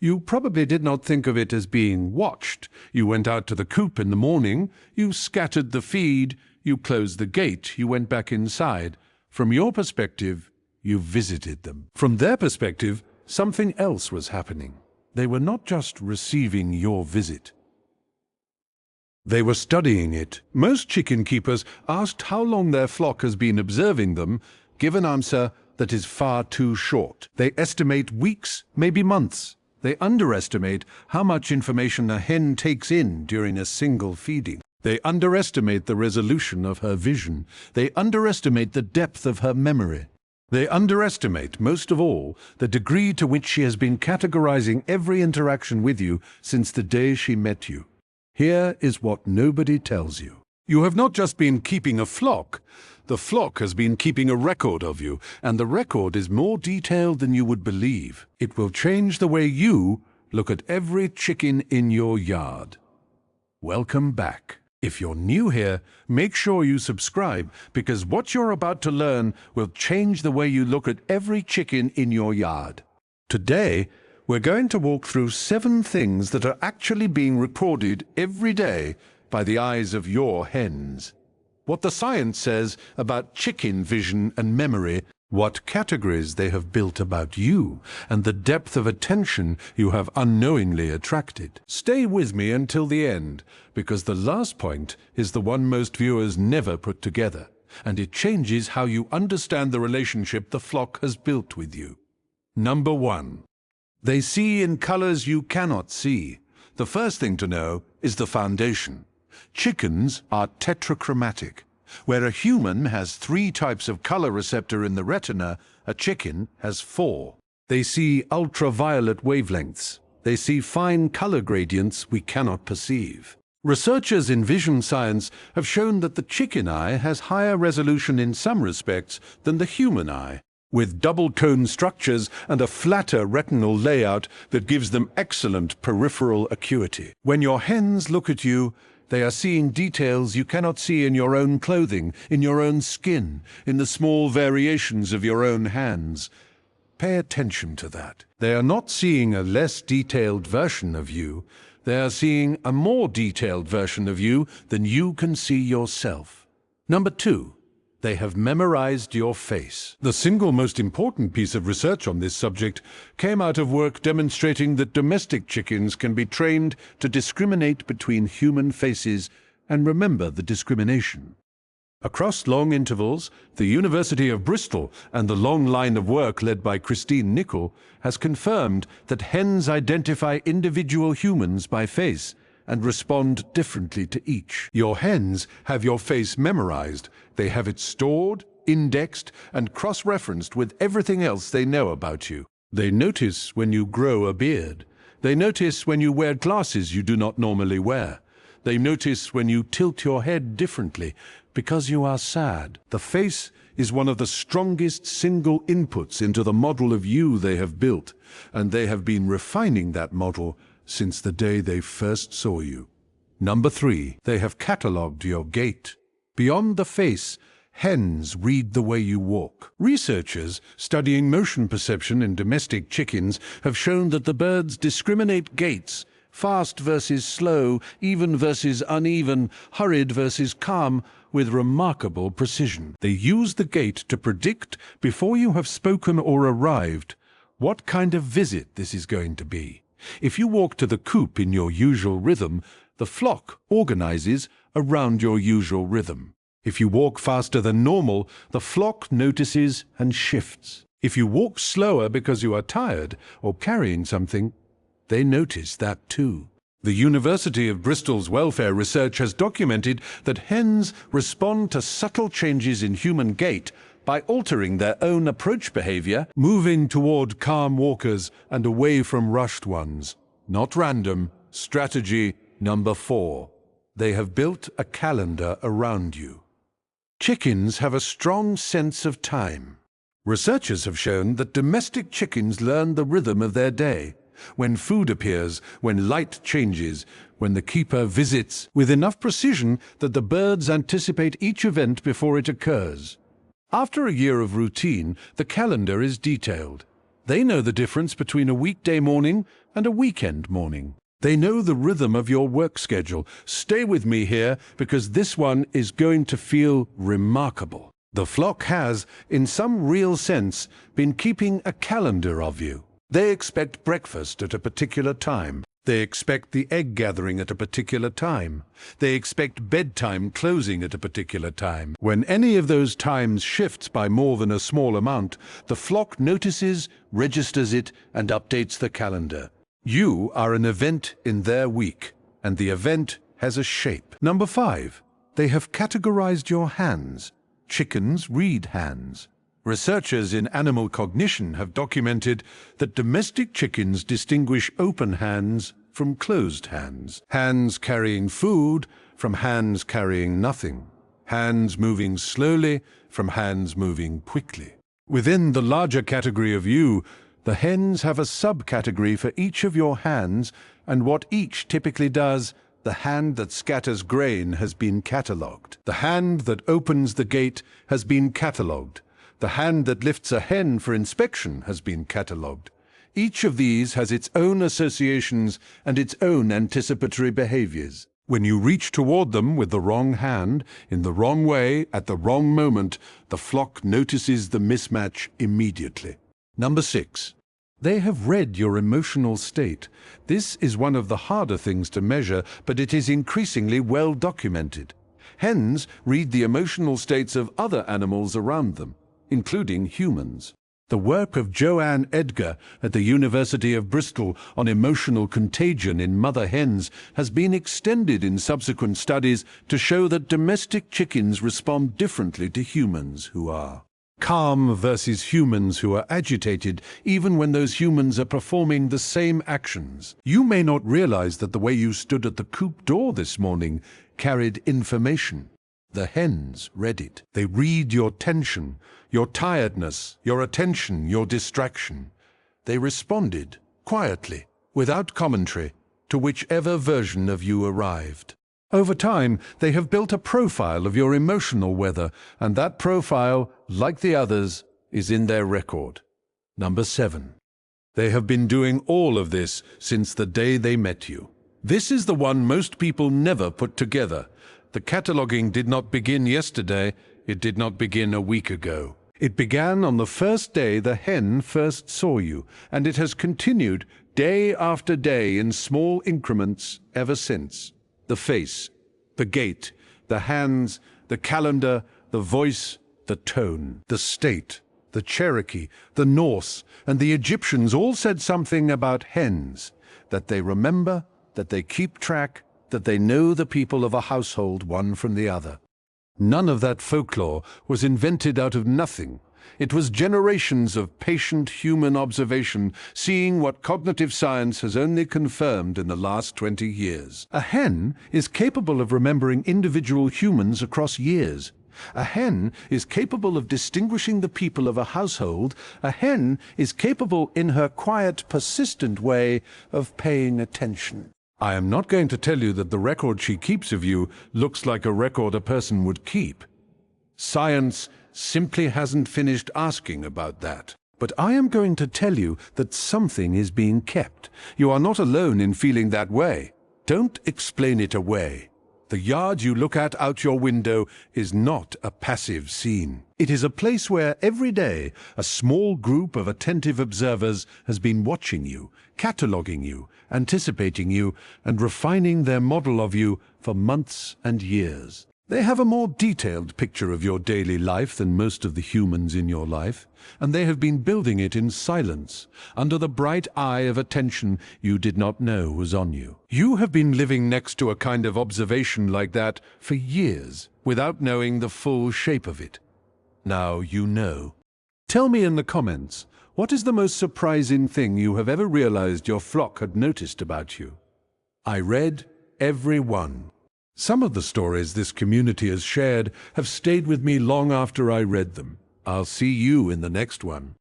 You probably did not think of it as being watched. You went out to the coop in the morning, you scattered the feed, you closed the gate, you went back inside. From your perspective, you visited them. From their perspective, something else was happening. They were not just receiving your visit. They were studying it. Most chicken keepers, asked how long their flock has been observing them, give an answer that is far too short. They estimate weeks, maybe months. They underestimate how much information a hen takes in during a single feeding. They underestimate the resolution of her vision. They underestimate the depth of her memory. They underestimate, most of all, the degree to which she has been categorizing every interaction with you since the day she met you. Here is what nobody tells you. You have not just been keeping a flock. The flock has been keeping a record of you, and the record is more detailed than you would believe. It will change the way you look at every chicken in your yard. Welcome back. If you're new here, make sure you subscribe, because what you're about to learn will change the way you look at every chicken in your yard. Today, we're going to walk through 7 things that are actually being recorded every day by the eyes of your hens. What the science says about chicken vision and memory, what categories they have built about you, and the depth of attention you have unknowingly attracted. Stay with me until the end, because the last point is the one most viewers never put together, and it changes how you understand the relationship the flock has built with you. Number 1. They see in colors you cannot see. The first thing to know is the foundation. Chickens are tetrachromatic. Where a human has 3 types of color receptor in the retina, a chicken has 4. They see ultraviolet wavelengths. They see fine color gradients we cannot perceive. Researchers in vision science have shown that the chicken eye has higher resolution in some respects than the human eye, with double cone structures and a flatter retinal layout that gives them excellent peripheral acuity. When your hens look at you, they are seeing details you cannot see in your own clothing, in your own skin, in the small variations of your own hands. Pay attention to that. They are not seeing a less detailed version of you. They are seeing a more detailed version of you than you can see yourself. Number 2. They have memorized your face. The single most important piece of research on this subject came out of work demonstrating that domestic chickens can be trained to discriminate between human faces and remember the discrimination. Across long intervals, the University of Bristol and the long line of work led by Christine Nicol has confirmed that hens identify individual humans by face and respond differently to each. Your hens have your face memorized. They have it stored, indexed, and cross-referenced with everything else they know about you. They notice when you grow a beard. They notice when you wear glasses you do not normally wear. They notice when you tilt your head differently because you are sad. The face is one of the strongest single inputs into the model of you they have built, and they have been refining that model since the day they first saw you. Number 3, they have catalogued your gait. Beyond the face, hens read the way you walk. Researchers studying motion perception in domestic chickens have shown that the birds discriminate gaits, fast versus slow, even versus uneven, hurried versus calm, with remarkable precision. They use the gait to predict, before you have spoken or arrived, what kind of visit this is going to be. If you walk to the coop in your usual rhythm, the flock organizes around your usual rhythm. If you walk faster than normal, the flock notices and shifts. If you walk slower because you are tired or carrying something, they notice that too. The University of Bristol's welfare research has documented that hens respond to subtle changes in human gait by altering their own approach behavior, moving toward calm walkers and away from rushed ones. Not random. Strategy number 4. They have built a calendar around you. Chickens have a strong sense of time. Researchers have shown that domestic chickens learn the rhythm of their day. When food appears, when light changes, when the keeper visits, with enough precision that the birds anticipate each event before it occurs. After a year of routine, the calendar is detailed. They know the difference between a weekday morning and a weekend morning. They know the rhythm of your work schedule. Stay with me here because this one is going to feel remarkable. The flock has, in some real sense, been keeping a calendar of you. They expect breakfast at a particular time. They expect the egg gathering at a particular time. They expect bedtime closing at a particular time. When any of those times shifts by more than a small amount, the flock notices, registers it, and updates the calendar. You are an event in their week, and the event has a shape. Number 5, they have categorized your hands. Chickens read hands. Researchers in animal cognition have documented that domestic chickens distinguish open hands from closed hands, hands carrying food from hands carrying nothing, hands moving slowly from hands moving quickly. Within the larger category of you, the hens have a subcategory for each of your hands, and what each typically does. The hand that scatters grain has been catalogued. The hand that opens the gate has been catalogued. The hand that lifts a hen for inspection has been catalogued. Each of these has its own associations and its own anticipatory behaviors. When you reach toward them with the wrong hand, in the wrong way, at the wrong moment, the flock notices the mismatch immediately. Number 6. They have read your emotional state. This is one of the harder things to measure, but it is increasingly well documented. Hens read the emotional states of other animals around them, including humans. The work of Joanne Edgar at the University of Bristol on emotional contagion in mother hens has been extended in subsequent studies to show that domestic chickens respond differently to humans who are calm versus humans who are agitated, even when those humans are performing the same actions. You may not realize that the way you stood at the coop door this morning carried information. The hens read it. They read your tension, your tiredness, your attention, your distraction. They responded quietly, without commentary, to whichever version of you arrived. Over time, they have built a profile of your emotional weather, and that profile, like the others, is in their record. Number 7. They have been doing all of this since the day they met you. This is the one most people never put together. The cataloguing did not begin yesterday, it did not begin a week ago. It began on the first day the hen first saw you, and it has continued day after day in small increments ever since. The face, the gait, the hands, the calendar, the voice, the tone, the state, the Cherokee, the Norse, and the Egyptians all said something about hens, that they remember, that they keep track, that they know the people of a household one from the other. None of that folklore was invented out of nothing. It was generations of patient human observation, seeing what cognitive science has only confirmed in the last 20 years. A hen is capable of remembering individual humans across years. A hen is capable of distinguishing the people of a household. A hen is capable, in her quiet, persistent way, of paying attention. I am not going to tell you that the record she keeps of you looks like a record a person would keep. Science simply hasn't finished asking about that. But I am going to tell you that something is being kept. You are not alone in feeling that way. Don't explain it away. The yard you look at out your window is not a passive scene. It is a place where every day a small group of attentive observers has been watching you, cataloguing you, anticipating you, and refining their model of you for months and years. They have a more detailed picture of your daily life than most of the humans in your life, and they have been building it in silence, under the bright eye of attention you did not know was on you. You have been living next to a kind of observation like that for years, without knowing the full shape of it. Now you know. Tell me in the comments, what is the most surprising thing you have ever realized your flock had noticed about you? I read every one. Some of the stories this community has shared have stayed with me long after I read them. I'll see you in the next one.